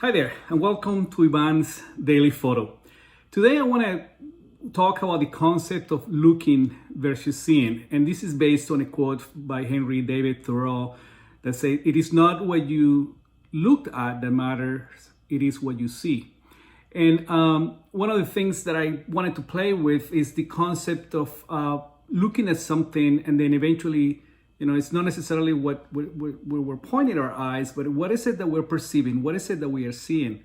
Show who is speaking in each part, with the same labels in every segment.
Speaker 1: Hi there, and welcome to Ivan's Daily Photo. Today I want to talk about the concept of looking versus seeing, and this is based on a quote by Henry David Thoreau that says, "It is not what you looked at that matters, it is what you see." And one of the things that I wanted to play with is the concept of looking at something and then eventually, it's not necessarily what we're pointing our eyes, but what is it that we're perceiving? What is it that we are seeing?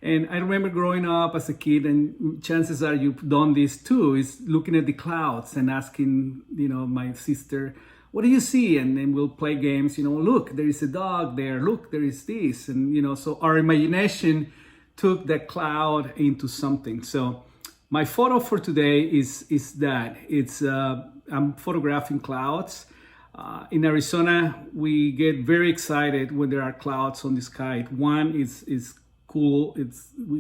Speaker 1: And I remember growing up as a kid, and chances are you've done this too, is looking at the clouds and asking, my sister, what do you see? And then we'll play games, look, there is a dog there, look, there is this. And, so our imagination took that cloud into something. So my photo for today is that. I'm photographing clouds. In Arizona, we get very excited when there are clouds on the sky. One is cool, it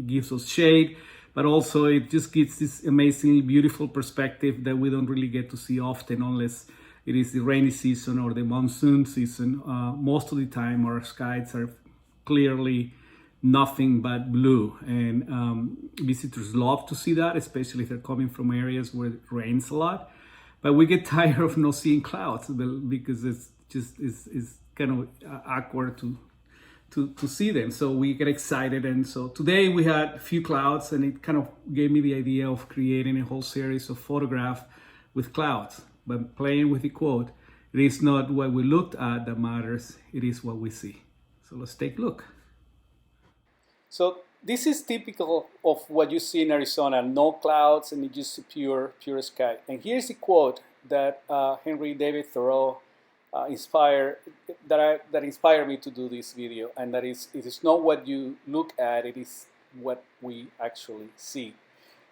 Speaker 1: gives us shade, but also it just gives this amazingly beautiful perspective that we don't really get to see often unless it is the rainy season or the monsoon season. Most of the time our skies are clearly nothing but blue, and visitors love to see that, especially if they're coming from areas where it rains a lot. But we get tired of not seeing clouds because it's kind of awkward to see them. So we get excited, and so today we had a few clouds, and it kind of gave me the idea of creating a whole series of photographs with clouds. But playing with the quote, "It is not what we looked at that matters; it is what we see." So let's take a look. So this is typical of what you see in Arizona: no clouds and just a pure sky. And here's a quote that Henry David Thoreau inspired me to do this video, and that is, "It is not what you look at; it is what we actually see."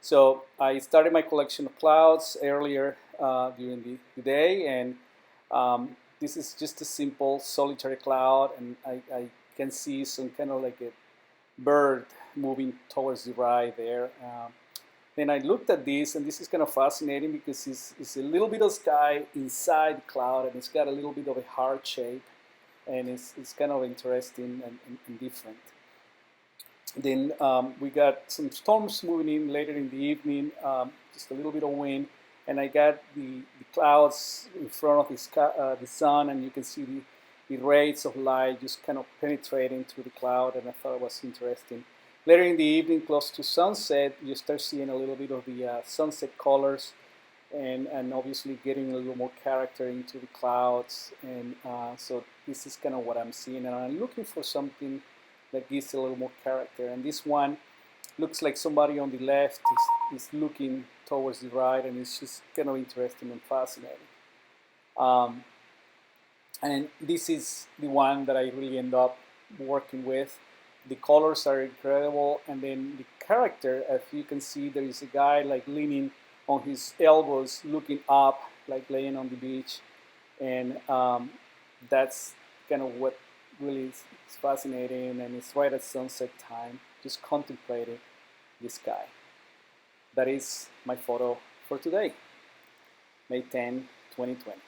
Speaker 1: So I started my collection of clouds earlier during the day, and this is just a simple solitary cloud, and I can see some kind of like a bird moving towards the right there. Then I looked at this, and this is kind of fascinating because it's a little bit of sky inside the cloud, and it's got a little bit of a heart shape, and it's kind of interesting and different. Then we got some storms moving in later in the evening, just a little bit of wind, and I got the clouds in front of the sun, and you can see the rays of light just kind of penetrating through the cloud, and I thought it was interesting. Later in the evening, close to sunset, you start seeing a little bit of the sunset colors, and obviously getting a little more character into the clouds. And so this is kind of what I'm seeing, and I'm looking for something that gives a little more character. And this one looks like somebody on the left is looking towards the right, and it's just kind of interesting and fascinating. And this is the one that I really end up working with. The colors are incredible, and then the character, as you can see, there is a guy like leaning on his elbows, looking up, like laying on the beach, and that's kind of what really is fascinating, and it's right at sunset time, just contemplating the sky. That is my photo for today, May 10, 2020.